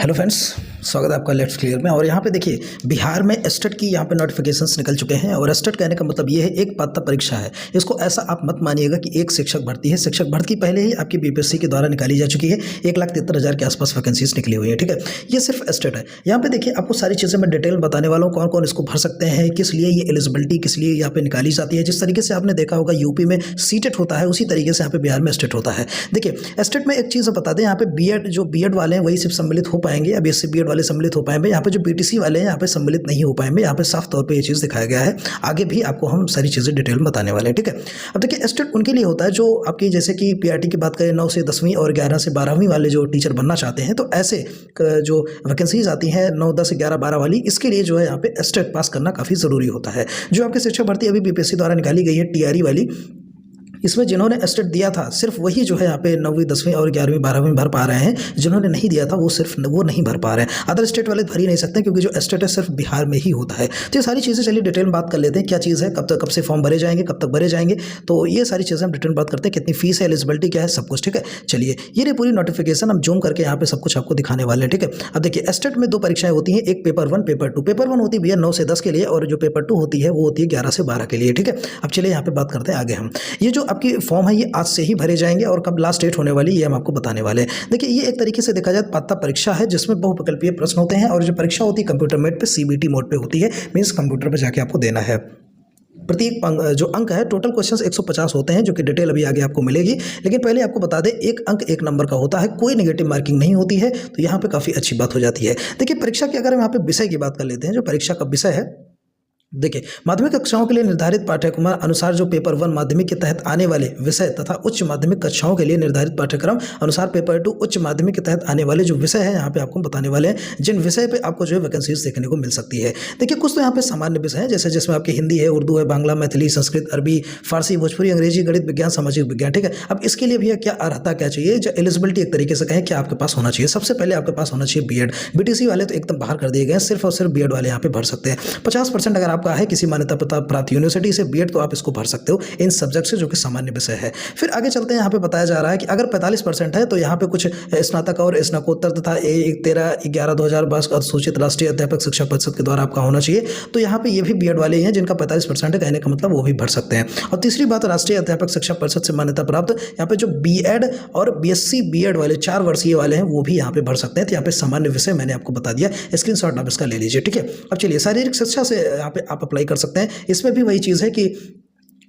Hello friends, स्वागत है आपका लेट्स क्लियर में। और यहाँ पे देखिए बिहार में एस्टेट की यहाँ पे नोटिफिकेशंस निकल चुके हैं। और एस्टेट कहने का मतलब ये है एक पात्रता परीक्षा है। इसको ऐसा आप मत मानिएगा कि एक शिक्षक भर्ती है। शिक्षक भर्ती पहले ही आपकी बीपीएससी के द्वारा निकाली जा चुकी है। 1,73,000 के आसपास वैकेंसीज निकली हुई है। ठीक है, ये सिर्फ एस्टेट है। यहाँ पे देखिए आपको सारी चीज़ें मैं डिटेल बताने वाला हूँ, कौन कौन इसको भर सकते हैं, किस लिए ये एलिजिबिलिटी किस लिए यहाँ पे निकाली जाती है। जिस तरीके से आपने देखा होगा यूपी में सीटेट होता है, उसी तरीके से यहाँ पे बिहार में एस्टेट होता है। देखिए एस्टेट में एक चीज़ बता दें, यहाँ पे बीएड वाले हैं वही सिर्फ सम्मिलित हो पाएंगे। अब इससे बीएड वाले सम्मिलित हो पाएंगे। यहाँ पे जो बीटीसी वाले हैं यहाँ पे सम्मिलित नहीं हो पाएंगे। यहाँ पे साफ तौर पे ये चीज़ दिखाया गया है। आगे भी आपको हम सारी चीज़ें डिटेल में बताने वाले हैं। ठीक है, अब देखिए एस्टेट उनके लिए होता है जो आपकी जैसे कि पीआरटी की बात करें 9 से 10वीं और 11 से 12वीं वाले जो टीचर बनना चाहते हैं, तो ऐसे जो वैकेंसीज आती हैं 9, 10, 11, 12 वाली, इसके लिए जो है यहाँ पे एस्टेट पास करना काफ़ी ज़रूरी होता है। जो आपकी शिक्षक भर्ती अभी बीपीएससी द्वारा निकाली गई है टीआरई वाली, इसमें जिन्होंने एस्टेट दिया था सिर्फ वही जो है यहाँ पे 9वीं 10वीं और 11वीं 12वीं भर पा रहे हैं। जिन्होंने नहीं दिया था वो सिर्फ वो नहीं भर पा रहे हैं। अदर स्टेट वाले भर ही नहीं सकते क्योंकि जो एस्टेट है सिर्फ बिहार में ही होता है। तो ये सारी चीज़ें चलिए डिटेल में बात कर लेते हैं, क्या चीज़ है, कब से फॉर्म भरे जाएंगे, कब तक भरे जाएंगे। तो ये सारी चीज़ें हम डिटेल बात करते हैं, कितनी फीस है, एलिजिबिलिटी क्या है, सब कुछ। ठीक है, चलिए ये रही पूरी नोटिफिकेशन, हम जूम करके यहाँ पे सब कुछ आपको दिखाने वाले हैं। ठीक है, अब देखिए एस्टेट में 2 परीक्षाएं होती हैं, एक पेपर 1 पेपर 2। पेपर 1 होती है भैया 9 से 10 के लिए, और जो पेपर 2 होती है वो होती है 11 से 12 के लिए। ठीक है, अब चलिए यहाँ पे बात करते हैं आगे हम। ये जो आपकी फॉर्म है ये आज से ही भरे जाएंगे और कब लास्ट डेट होने वाली ये हम आपको बताने वाले हैं। देखिए ये एक तरीके से देखा जाए पात्रता परीक्षा है जिसमें बहुविकल्पीय प्रश्न होते हैं। और जो परीक्षा होती है कंप्यूटर मेट पे, सीबीटी मोड पे होती है, मींस कंप्यूटर पे जाके आपको देना है। प्रत्येक जो अंक है, टोटल क्वेश्चंस 150 होते हैं, जो कि डिटेल अभी आगे आपको मिलेगी। लेकिन पहले आपको बता दें, एक अंक 1 नंबर का होता है, कोई नेगेटिव मार्किंग नहीं होती है। तो यहाँ पे काफ़ी अच्छी बात हो जाती है। देखिए परीक्षा की अगर हम यहाँ पे विषय की बात कर लेते हैं, जो परीक्षा का विषय है, देखिए माध्यमिक कक्षाओं के लिए निर्धारित पाठ्यक्रम अनुसार जो पेपर 1 माध्यमिक के तहत आने वाले विषय तथा उच्च माध्यमिक कक्षाओं के लिए निर्धारित पाठ्यक्रम अनुसार पेपर 2 उच्च माध्यमिक के तहत आने वाले जो विषय है यहाँ पे आपको बताने वाले हैं, जिन विषय पे आपको जो है वैकेंसीज देखने को मिल सकती है। देखिए कुछ तो यहाँ पे सामान्य विषय है, जैसे जिसमें आपकी हिंदी है, उर्दू है, बांग्ला, मैथिली, संस्कृत, अरबी, फारसी, भोजपुरी, अंग्रेजी, गणित, विज्ञान, सामाजिक विज्ञान। ठीक है, अब इसके लिए भैया क्या अर्हता क्या चाहिए, जो एलिजिबिलिटी एक तरीके से कहें क्या आपके पास होना चाहिए। सबसे पहले आपके पास होना चाहिए बीएड। बीटीसी वाले तो एकदम बाहर कर दिए गए हैं, सिर्फ और सिर्फ बीएड वाले यहाँ पे भर सकते हैं। 50% अगर आपका है किसी मान्यता प्राप्त यूनिवर्सिटी से बीएड, तो आप इसको भर सकते हो इन सब्जेक्ट से, जो कि सामान्य विषय है। फिर आगे चलते हैं, यहाँ पे बताया जा रहा है कि अगर 45% है तो यहाँ पे कुछ स्नातक और स्नातकोत्तर तथा 13/11/2022 अनुसूचित राष्ट्रीय अध्यापक शिक्षा परिषद के द्वारा आपका होना चाहिए। तो यहाँ पे ये भी बीएड वाले हैं जिनका 45% है, कहने का मतलब वो भी भर सकते हैं। और तीसरी बात, राष्ट्रीय अध्यापक शिक्षा परिषद से मान्यता प्राप्त यहाँ पे जो बीएड और बीएससी बीएड वाले 4 वर्षीय वाले हैं वो भी यहाँ पे भर सकते हैं। तो यहाँ पे सामान्य विषय मैंने आपको बता दिया, स्क्रीनशॉट आप इसका ले लीजिए। ठीक है, अब चलिए शारीरिक शिक्षा से यहाँ पे आप अप्लाई कर सकते हैं। इसमें भी वही चीज़ है कि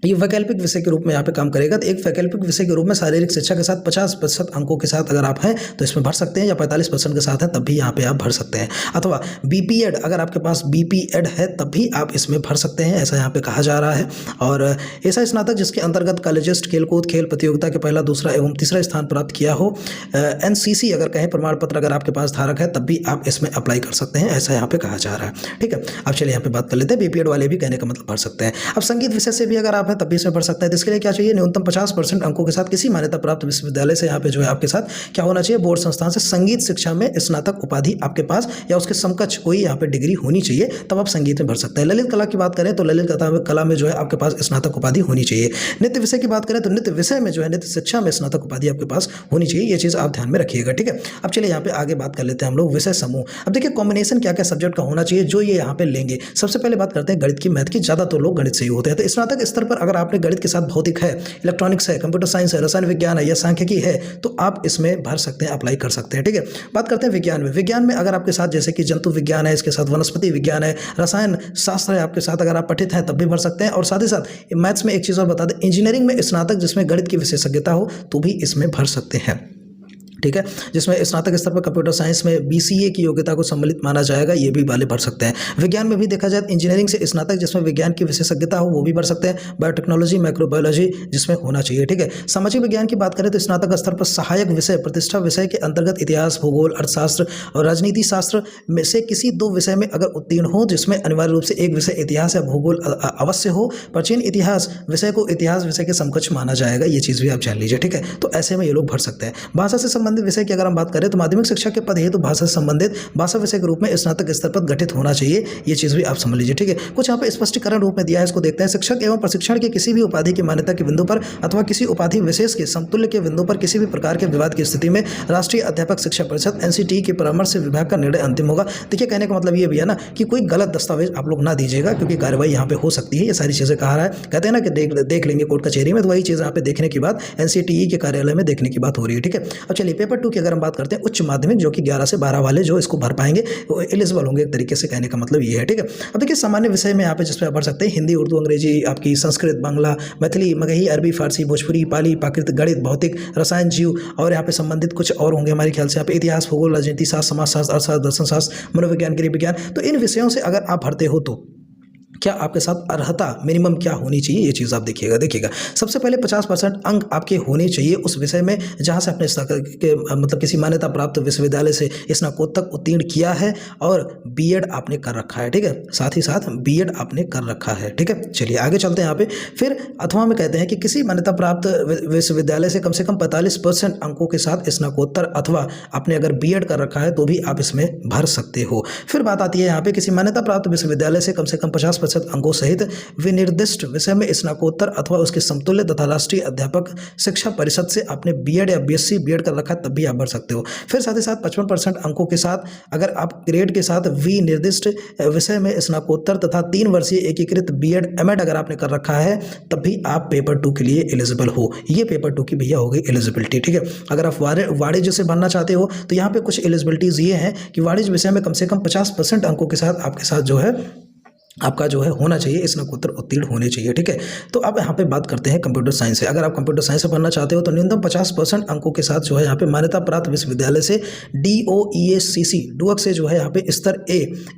ये वैकल्पिक विषय के रूप में यहाँ पे काम करेगा। तो एक वैकल्पिक विषय के रूप में शारीरिक शिक्षा के साथ 50% अंकों के साथ अगर आप हैं तो इसमें भर सकते हैं, या 45% के साथ हैं तब भी यहाँ पे आप भर सकते हैं। अथवा बीपीएड, अगर आपके पास बीपीएड है तब भी आप इसमें भर सकते हैं, ऐसा यहाँ पे कहा जा रहा है। और ऐसा स्नातक जिसके अंतर्गत कॉलेजिस्ट खेलकूद खेल प्रतियोगिता के पहला, दूसरा एवं तीसरा स्थान प्राप्त किया हो, एनसीसी अगर कहें प्रमाण पत्र अगर आपके पास धारक है तब भी आप इसमें अप्लाई कर सकते हैं, ऐसा यहाँ पे कहा जा रहा है। ठीक है, अब चलिए यहाँ पे बात कर लेते हैं, बीपीएड वाले भी कहने का मतलब भर सकते हैं। अब संगीत विषय से भी अगर आप हैं तब भी इसमें भर सकते हैं। तो इसके लिए क्या चाहिए, न्यूनतम 50% अंकों के साथ किसी मान्यता प्राप्त विश्वविद्यालय से यहाँ पे जो है आपके साथ क्या होना चाहिए, बोर्ड संस्थान से संगीत शिक्षा में स्नातक उपाधि आपके पास या उसके समकक्ष कोई यहाँ पे डिग्री होनी चाहिए, तब आप संगीत में भर सकते हैं। ललित कला की बात करें तो ललित कला में जो है आपके पास स्नातक उपाधि होनी चाहिए। नृत्य विषय की बात करें तो नृत्य विषय में जो है नृत्य शिक्षा में स्नातक उपाधि आपके पास होनी चाहिए। ये चीज़ आप ध्यान में रखिएगा। ठीक है, अब चलिए यहाँ पे आगे बात कर लेते हैं हम लोग विषय समूह। अब देखिए कॉम्बिनेशन क्या क्या सब्जेक्ट का होना चाहिए जो ये यहाँ पे लेंगे। सबसे पहले बात करते हैं गणित की, मैथ की। ज़्यादा तो लोग गणित से ही होते हैं। तो स्नातक स्तर पर अगर आपने गणित के साथ भौतिक है, इलेक्ट्रॉनिक्स है, कंप्यूटर साइंस है, रसायन विज्ञान है या सांख्यिकी है, तो आप इसमें भर सकते हैं, अप्लाई कर सकते हैं। ठीक है, बात करते हैं विज्ञान में। विज्ञान में अगर आपके साथ जैसे कि जंतु विज्ञान है, इसके साथ वनस्पति विज्ञान है, रसायन शास्त्र है आपके साथ, अगर आप पठित हैं तब भी भर सकते हैं। और साथ ही साथ मैथ्स में एक चीज़ और बता दें, इंजीनियरिंग में स्नातक जिसमें गणित की विशेषज्ञता हो तो भी इसमें भर सकते हैं। ठीक है, जिसमें स्नातक स्तर पर कंप्यूटर साइंस में बीसीए की योग्यता को सम्मिलित माना जाएगा, ये भी वाले भर सकते हैं। विज्ञान में भी देखा जाए इंजीनियरिंग से स्नातक जिसमें विज्ञान की विशेषज्ञता हो वो भी भर सकते हैं। बायोटेक्नोलॉजी, माइक्रोबायोलॉजी जिसमें होना चाहिए। ठीक है, सामाजिक विज्ञान की बात करें तो स्नातक स्तर पर सहायक विषय प्रतिष्ठा विषय के अंतर्गत इतिहास, भूगोल, अर्थशास्त्र और राजनीति शास्त्र में से किसी 2 विषय में अगर उत्तीर्ण हो, जिसमें अनिवार्य रूप से एक विषय इतिहास या भूगोल अवश्य हो, प्राचीन इतिहास विषय को इतिहास विषय के समकक्ष माना जाएगा। ये चीज़ भी आप जान लीजिए। ठीक है, तो ऐसे में ये लोग भर सकते हैं। भाषा से संबंधित विषय की अगर हम बात करें तो माध्यमिक शिक्षा के पद हेतु भाषा से संबंधित भाषा विषय के रूप में स्नातक स्तर पर गठित होना चाहिए। ये चीज़ भी आप समझ लीजिए, ठीक है। कुछ यहाँ पे स्पष्टीकरण रूप में दिया है, इसको देखते हैं। शिक्षक एवं प्रशिक्षण के किसी भी उपाधि की मान्यता के बिंदु पर अथवा किसी उपाधि विशेष के समतुल्य के बिंदु पर किसी भी प्रकार के विवाद की स्थिति में राष्ट्रीय अध्यापक शिक्षा परिषद NCTE के परामर्श से विभाग का निर्णय अंतिम होगा। देखिए, कहने का मतलब ये भी है ना कि कोई गलत दस्तावेज आप लोग ना दीजिएगा, क्योंकि कार्रवाई यहाँ पे हो सकती है। ये सारी चीज़ें कहा रहा है, कहते हैं ना कि देख लेंगे कोर्ट कचहरी में, तो वही चीज़ यहाँ पे देखने की बात NCTE के कार्यालय में देखने की बात हो रही है, ठीक है। अब चलिए पेपर 2 की अगर हम बात करते हैं, उच्च माध्यमिक जो कि 11 से 12 वाले जो इसको भर पाएंगे वो एलिजिबल होंगे, एक तरीके से कहने का मतलब ये है, ठीक है। अब देखिए सामान्य विषय में यहाँ पे जिसपे आप पढ़ सकते हैं हिंदी, उर्दू, अंग्रेजी, आपकी संस्कृत, बांग्ला, मैथिली, मगही, अरबी, फारसी, भोजपुरी, पाली, प्राकृत, गणित, भौतिक, रसायन, जीव, और यहाँ पे संबंधित कुछ और होंगे हमारे ख्याल से यहाँ पे इतिहास, भूगोल, राजनीति शास्त्र, समाजशास्त्र, अर्थशास्त्र, दर्शन शास्त्र, मनोविज्ञान, गृह विज्ञान। तो इन विषयों से अगर आप भरते हो तो क्या आपके साथ अर्हता मिनिमम क्या होनी चाहिए, ये चीज़ आप देखिएगा। सबसे पहले 50% अंक आपके होने चाहिए उस विषय में जहाँ से आपने मतलब किसी मान्यता प्राप्त विश्वविद्यालय से स्नातकोत्तर उत्तीर्ण किया है और B.Ed आपने कर रखा है, ठीक है। साथ ही साथ B.Ed आपने कर रखा है, ठीक है। चलिए आगे चलते हैं यहाँ पे। फिर अथवा में कहते हैं कि किसी मान्यता प्राप्त विश्वविद्यालय से कम 45% अंकों के साथ स्नातकोत्तर अथवा आपने अगर B.Ed कर रखा है तो भी आप इसमें भर सकते हो। फिर बात आती है यहाँ पे किसी मान्यता प्राप्त विश्वविद्यालय से कम 50% अंकों सहित विनिर्दिष्ट विषय में स्नातकोत्तर अथवा उसके समतुल्य तथा राष्ट्रीय अध्यापक शिक्षा परिषद से आपने B.Ed या BSc B.Ed कर रखा है तब भी आप भर सकते हो। फिर साथ ही साथ 55% अंकों के साथ अगर आप ग्रेड के साथ विनिर्दिष्ट विषय में स्नातकोत्तर तथा 3 वर्षीय एकीकृत B.Ed M.Ed अगर आपने कर रखा है तब भी आप पेपर 2 के लिए एलिजिबल हो। ये पेपर 2 की भैया हो गई एलिजिबिलिटी, ठीक है। अगर आप वाणिज्य से भरना चाहते हो तो यहाँ पे कुछ एलिजिबिलिटीज ये हैं कि वाणिज्य विषय में कम से कम 50% अंकों के साथ आपके साथ जो है आपका जो है होना चाहिए, स्नातकोत्तर उत्तीर्ण होने चाहिए, ठीक है। तो अब यहाँ पे बात करते हैं कंप्यूटर साइंस से। अगर आप कंप्यूटर साइंस से पढ़ना चाहते हो तो न्यूनतम 50% अंकों के साथ जो है यहाँ पे मान्यता प्राप्त विश्वविद्यालय से DOESCC डुअक से जो है यहाँ पे स्तर A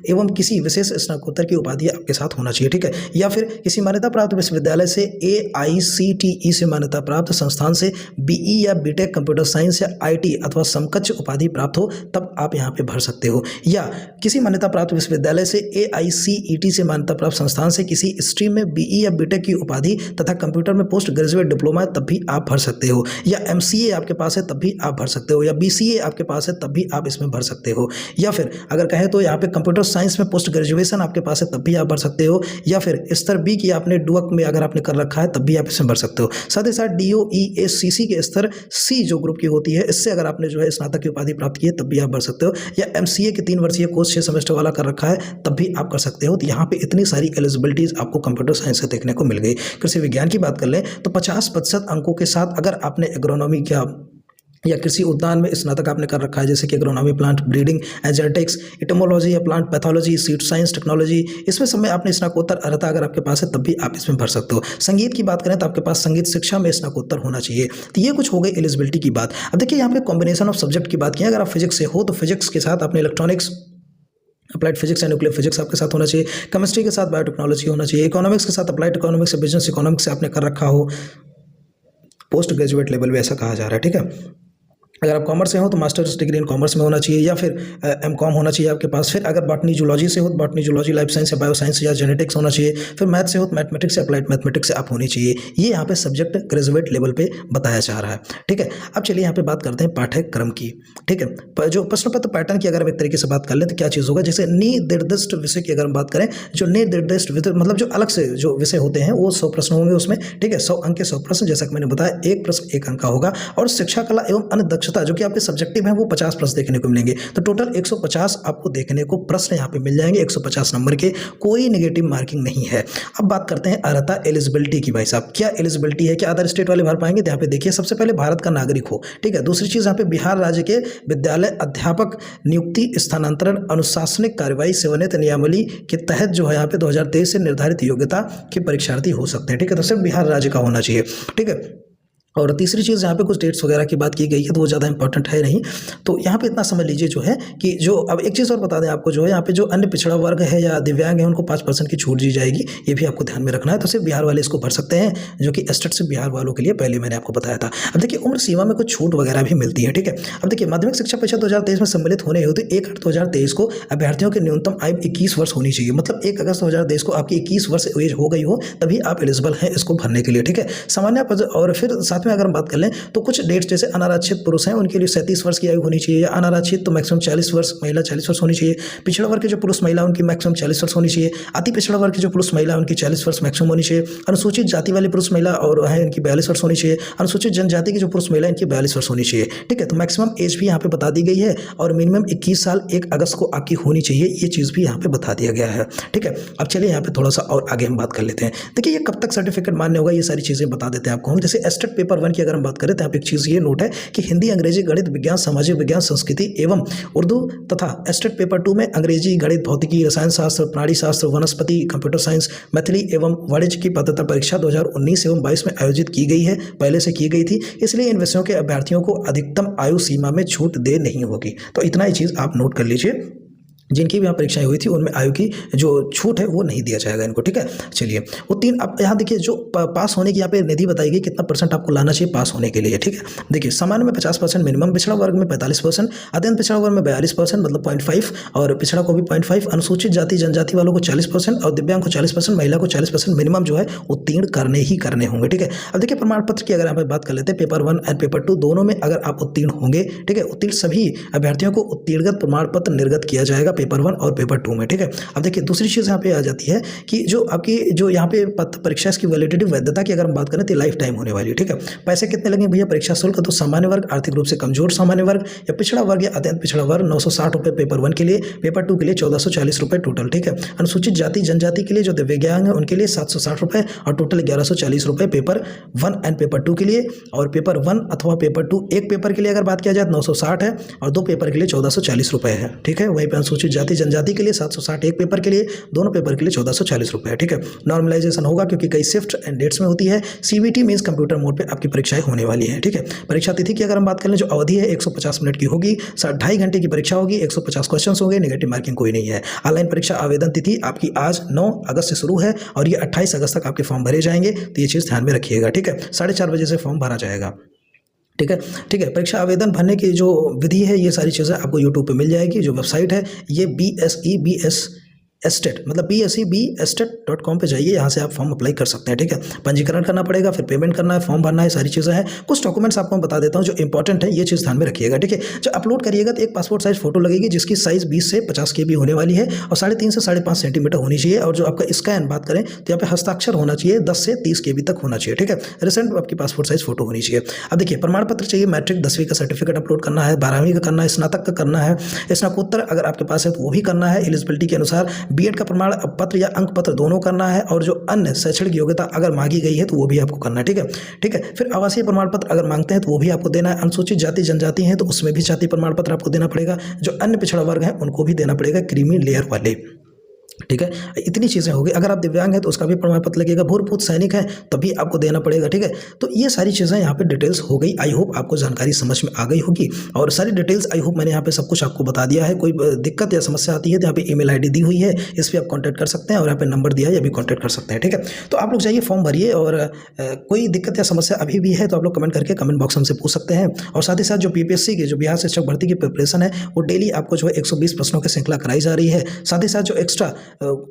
एवं किसी विशेष स्नातकोत्तर की उपाधि आपके साथ होना चाहिए, ठीक है। या फिर किसी मान्यता प्राप्त विश्वविद्यालय से AICTE से मान्यता प्राप्त संस्थान से BE या BTech कंप्यूटर साइंस या IT अथवा समकक्ष उपाधि प्राप्त हो तब आप यहाँ पे भर सकते हो। या किसी मान्यता प्राप्त विश्वविद्यालय से AICET से मान्यता प्राप्त संस्थान से किसी स्ट्रीम में BE या BTech की उपाधि तथा कंप्यूटर में पोस्ट ग्रेजुएट डिप्लोमा है तब भी आप भर सकते हो। या MCA आपके पास है तब भी आप भर सकते हो। या BCA आपके पास है तब भी आप इसमें भर सकते हो। या फिर अगर कहें तो यहाँ पे कंप्यूटर साइंस में पोस्ट ग्रेजुएशन आपके पास है तब भी आप भर सकते हो। या फिर स्तर B की आपने डुअक में अगर आपने कर रखा है तब भी आप इसमें भर सकते हो। साथ ही साथ DOESCC के स्तर C जो ग्रुप की होती है इससे अगर आपने जो है स्नातक की उपाधि प्राप्त की है तब भी आप भर सकते हो। या MCA के 3 वर्षीय कोर्स 6 सेमेस्टर वाला कर रखा है तब भी आप कर सकते हो। तो यहाँ पे इतनी सारी एलिजिबिलिटीज आपको कंप्यूटर साइंस से देखने को मिल गई। कृषि विज्ञान की बात कर लें तो 50% अंकों के साथ अगर आपने एग्रोनॉमी या कृषि उद्यान में स्नातक आपने कर रखा है, जैसे कि agronomy, plant breeding and genetics, entomology या plant pathology, seed science, technology, इसमें सब में आपने स्नातकोत्तर अर्हता अगर आपके पास है तब भी आप इसमें भर सकते हो। संगीत की बात करें तो आपके पास संगीत शिक्षा में स्नातकोत्तर होना चाहिए। तो ये कुछ हो गई एलिजिबिलिटी की बात। अब देखिए यहाँ पे कॉम्बिनेशन ऑफ सब्जेक्ट की बात की, अगर आप फिजिक्स से हो तो फिजिक्स के साथ आपने electronics, applied physics and nuclear physics आपके साथ होना चाहिए। केमिस्ट्री के साथ बायोटेक्नोलॉजी होना चाहिए। इकोनॉमिक्स के साथ अप्लाइड इकोनॉमिक्स या बिजनेस इकोनॉमिक्स से आपने कर रखा हो, पोस्ट ग्रेजुएट लेवल में ऐसा कहा जा रहा है, ठीक है। अगर आप कॉमर्स से हो तो मास्टर्स डिग्री इन कॉमर्स में होना चाहिए या फिर M.Com होना चाहिए आपके पास। फिर अगर बॉटनी जूलॉजी से हो तो बॉटनी जूलॉजी, लाइफ साइंस या बायो साइंस या जेनेटिक्स होना चाहिए। फिर मैथ से हो तो मैथमेटिक्स या अप्लाइड मैथमेटिक्स से आप होनी चाहिए। ये यहाँ पे सब्जेक्ट ग्रेजुएट लेवल पे बताया जा रहा है, ठीक है। अब चलिए यहाँ पे बात करते हैं पाठ्यक्रम की, ठीक है। जो प्रश्न पत्र पैटर्न की अगर हम एक तरीके से बात कर लें तो क्या चीज़ होगा, जैसे निर्दिष्ट विषय की अगर हम बात करें, जो निर्दिष्ट मतलब जो अलग से जो विषय होते हैं वो 100 प्रश्न होंगे उसमें, ठीक है। 100 अंक के 100 प्रश्न, जैसा कि मैंने बताया 1 प्रश्न 1 अंक का होगा। और शिक्षा कला एवं अन्य दक्षता जो कि आपके सब्जेक्टिव है वो 50 प्रश्न देखने को मिलेंगे। तो टोटल 150 आपको देखने को प्रश्न यहाँ पे मिल जाएंगे, 150 नंबर के, कोई नेगेटिव मार्किंग नहीं है। अब बात करते हैं अर्हता एलिजिबिलिटी की। भाई साहब क्या एलिजिबिलिटी है, क्या अदर स्टेट वाले भर पाएंगे? तो यहाँ पे देखिए सबसे पहले भारत का नागरिक हो, ठीक है। दूसरी चीज़ यहाँ पे बिहार राज्य के विद्यालय अध्यापक नियुक्ति, स्थानांतरण, अनुशासनिक कार्रवाई, सेवानिवृत्ति नियमावली के तहत जो है यहाँ पे 2023 से निर्धारित योग्यता के परीक्षार्थी हो सकते हैं, ठीक है। तो सिर्फ बिहार राज्य का होना चाहिए, ठीक है। और तीसरी चीज़ यहाँ पे कुछ डेट्स वगैरह की बात की गई है तो वो ज़्यादा इंपॉर्टेंट है नहीं, तो यहाँ पे इतना समझ लीजिए जो है कि जो अब एक चीज़ और बता दें आपको, जो है यहाँ पे जो अन्य पिछड़ा वर्ग है या दिव्यांग है उनको 5% की छूट दी जाएगी, ये भी आपको ध्यान में रखना है। तो सिर्फ बिहार वाले इसको भर सकते हैं, जो कि एस्टेट से बिहार वालों के लिए पहले मैंने आपको बताया था। अब देखिए उम्र सीमा में कुछ छूट वगैरह भी मिलती है, ठीक है। अब देखिए माध्यमिक शिक्षा परीक्षा 2023 में सम्मिलित होने हेतु 1/8/2023 को अभ्यर्थियों की न्यूनतम आयु 21 वर्ष होनी चाहिए। मतलब 1 अगस्त 2023 को आपकी 21 वर्ष एज हो गई हो तभी आप एलिजिबल हैं इसको भरने के लिए, ठीक है। सामान्य और फिर साथ साथ में अगर हम बात कर लें तो कुछ डेट्स जैसे अनारक्षित पुरुष हैं उनके लिए 37 वर्ष की आयु होनी चाहिए, या अनारक्षित तो मैक्सिमम 40 वर्ष, महिला 40 वर्ष होनी चाहिए। पिछड़ा वर्ग के जो पुरुष महिला उनकी मैक्सिमम 40 वर्ष होनी चाहिए। अति पिछड़ा वर्ग के जो पुरुष महिला उनकी 40 वर्ष मैक्सिमम होनी चाहिए। अनुसूचित जाति वाले पुरुष महिला और है इनकी 42 वर्ष होनी चाहिए। अनुसूचित जनजाति के जो पुरुष महिला इनकी 42 वर्ष होनी चाहिए। ठीक है, तो मैक्सिमम एज भी यहाँ पे बता दी गई है और मिनिमम 21 साल 1 अगस्त को आपकी होनी चाहिए, ये चीज़ भी यहाँ पे बता दिया गया है। ठीक है, अब चलिए यहाँ पे थोड़ा सा और आगे हम बात कर लेते हैं। देखिए ये कब तक सर्टिफिकेट मान्य होगा, ये सारी चीज़ें बता देते हैं आपको हम। जैसे एस्टेट पेपर 1 की अगर हम बात करें तो यहाँ पे एक चीज़ ये नोट है कि हिंदी, अंग्रेजी, गणित, विज्ञान, सामाजिक विज्ञान, संस्कृति एवं उर्दू तथा एस्टेट पेपर 2 में अंग्रेजी, गणित, भौतिकी, रसायन शास्त्र, प्राणी शास्त्र, वनस्पति, कंप्यूटर साइंस, मैथिली एवं वाणिज्य की पात्रता परीक्षा 2019 एवं 22 में आयोजित की गई है, पहले से की गई थी, इसलिए इन विषयों के अभ्यर्थियों को अधिकतम आयु सीमा में छूट दे नहीं होगी। तो इतना ही चीज़ आप नोट कर लीजिए, जिनकी भी यहाँ परीक्षाएं हुई थी उनमें आयु की जो छूट है वो नहीं दिया जाएगा इनको। ठीक है, चलिए वो 3 अब यहाँ देखिए जो पास होने की यहाँ पे निधि बताई गई, कितना परसेंट आपको लाना चाहिए पास होने के लिए। ठीक है, देखिए सामान्य में 50% मिनिमम, पिछड़ा वर्ग में 45%, अत्यंत पिछड़ा वर्ग में 42% मतलब 0.5, और पिछड़ा को भी 0.5, अनुसूचित जाति जनजाति वालों को 40% और दिव्यांग को 40%, महिला को 40% मिनिमम जो है उत्तीर्ण करने ही करने होंगे। ठीक है, अब देखिए प्रमाण पत्र की अगर यहाँ पे बात कर लेते हैं, पेपर 1 एंड पेपर 2 दोनों में अगर आप उत्तीर्ण होंगे, ठीक है, उत्तीर्ण सभी अभ्यर्थियों को उत्तीर्णगत प्रमाण पत्र निर्गत किया जाएगा पेपर 1 और पेपर 2 में। ठीक है, अब देखिए दूसरी चीज़ यहाँ पे आ जाती है कि जो आपकी जो यहाँ पे परीक्षा इसकी वैलिडिटी वैधता की अगर हम बात करें तो लाइफ टाइम होने वाली है। ठीक है, पैसे कितने लगेंगे भैया परीक्षा शुल्क, तो सामान्य वर्ग, आर्थिक रूप से कमजोर सामान्य वर्ग या पिछड़ा वर्ग या अत्यंत पिछड़ा वर्ग 960 रुपये पेपर 1 के लिए, पेपर 2 के लिए 1440 रुपये टोटल। ठीक है, अनुसूचित जाति जनजाति के लिए जो दिव्यांग है उनके लिए 760 रुपये और टोटल 1140 रुपये पेपर 1 एंड पेपर 2 के लिए, और पेपर 1 अथवा पेपर 2 एक पेपर के लिए अगर बात किया जाए 960 है और 2 पेपर के लिए 1440 रुपये है। ठीक है, वहीं पर अनुसूचित जाति जनजाति के लिए 760 एक पेपर के लिए, दोनों पेपर के लिए 1440 रुपये। ठीक है, नॉर्मलाइजेशन होगा क्योंकि कई शिफ्ट एंड डेट्स में होती है। सीबीटी मींस कंप्यूटर मोड पे आपकी परीक्षाएं होने वाली है। ठीक है, परीक्षा तिथि की अगर हम बात करें जो अवधि है 150 मिनट की होगी, 2.5 घंटे की परीक्षा होगी, 150 क्वेश्चन होंगे, नेगेटिव मार्किंग कोई नहीं है। ऑनलाइन परीक्षा आवेदन तिथि आपकी आज 9 अगस्त से शुरू है और ये 28 अगस्त तक आपके फॉर्म भरे जाएंगे, तो ये चीज़ ध्यान में रखिएगा। ठीक है, 4:30 बजे से फॉर्म भरा जाएगा। ठीक है, ठीक है, परीक्षा आवेदन भरने की जो विधि है ये सारी चीज़ें आपको यूट्यूब पे मिल जाएगी। जो वेबसाइट है ये BSEBS एस्टेट मतलब BSEBestate.com पे जाइए, यहाँ से आप फॉर्म अप्लाई कर सकते हैं। ठीक है, पंजीकरण करना पड़ेगा, फिर पेमेंट करना है, फॉर्म भरना है, सारी चीज़ें हैं। कुछ डॉक्यूमेंट्स आपको मैं बता देता हूँ जो इंपॉर्टेंट है, ये चीज़ ध्यान में रखिएगा। ठीक है, जब अपलोड करिएगा तो एक पासपोर्ट साइज फोटो लगेगी जिसकी साइज़ 20 से 50 KB होने वाली है और 3.5 से 5.5 सेंटीमीटर होनी चाहिए, और जो आपका स्कैन बात करें तो यहाँ पे हस्ताक्षर होना चाहिए 10 से 30 KB तक होना चाहिए। ठीक है, रिसेंट आपकी पासपोर्ट साइज फोटो होनी चाहिए। अब देखिए प्रमाण पत्र चाहिए, मैट्रिक 10वीं का सर्टिफिकेट अपलोड करना है, 12वीं का करना है, स्नातक का करना है, स्नातकोत्तर अगर आपके पास है तो वो भी करना है एलिजिबिलिटी के अनुसार, BEड का प्रमाण पत्र या अंक पत्र दोनों करना है, और जो अन्य शैक्षणिक योग्यता अगर मांगी गई है तो वो भी आपको करना है। ठीक है, ठीक है, फिर आवासीय प्रमाण पत्र अगर मांगते हैं तो वो भी आपको देना है। अनुसूचित जाति जनजाति है तो उसमें भी जाति प्रमाण पत्र आपको देना पड़ेगा। जो अन्य पिछड़ा वर्ग है उनको भी देना पड़ेगा, क्रीमी लेयर वाले। ठीक है, इतनी चीज़ें होगी। अगर आप दिव्यांग हैं तो उसका भी प्रमाण पत्र लगेगा, भूतपूर्व सैनिक है तभी आपको देना पड़ेगा। ठीक है, तो ये सारी चीज़ें यहाँ पे डिटेल्स हो गई। आई होप आपको जानकारी समझ में आ गई होगी और सारी डिटेल्स आई होप मैंने यहाँ पे सब कुछ आपको बता दिया है। कोई दिक्कत या समस्या आती है तो यहाँ पे ईमेल ID दी हुई है, इस पर आप कॉन्टैक्ट कर सकते हैं, और यहाँ पे नंबर दिया है, अभी कॉन्टैक्ट कर सकते हैं। ठीक है, तो आप लोग जाइए फॉर्म भरिए, और कोई दिक्कत या समस्या अभी भी है तो आप लोग कमेंट करके कमेंट बॉक्स हमसे पूछ सकते हैं। और साथ ही साथ जो PPSC की जो बिहार शिक्षक भर्ती की प्रिपरेशन है वो डेली आपको जो है 120 प्रश्नों की श्रृंखला कराई जा रही है। साथ ही साथ जो एक्स्ट्रा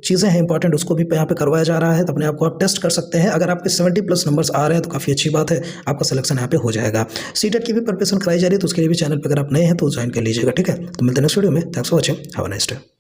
चीज़ें हैं इंपॉर्टेंट उसको भी यहाँ पे करवाया जा रहा है, तो अपने आप को आप टेस्ट कर सकते हैं। अगर आपके 70+ नंबर्स आ रहे हैं तो काफ़ी अच्छी बात है, आपका सिलेक्शन यहाँ पे हो जाएगा। CTET की भी प्रिपरेशन कराई जा रही है, तो उसके लिए भी चैनल पर अगर आप नए हैं तो ज्वाइन कर लीजिएगा। ठीक है, तो मिलते हैं नेक्स्ट वीडियो में। Thanks for watching, have a nice day.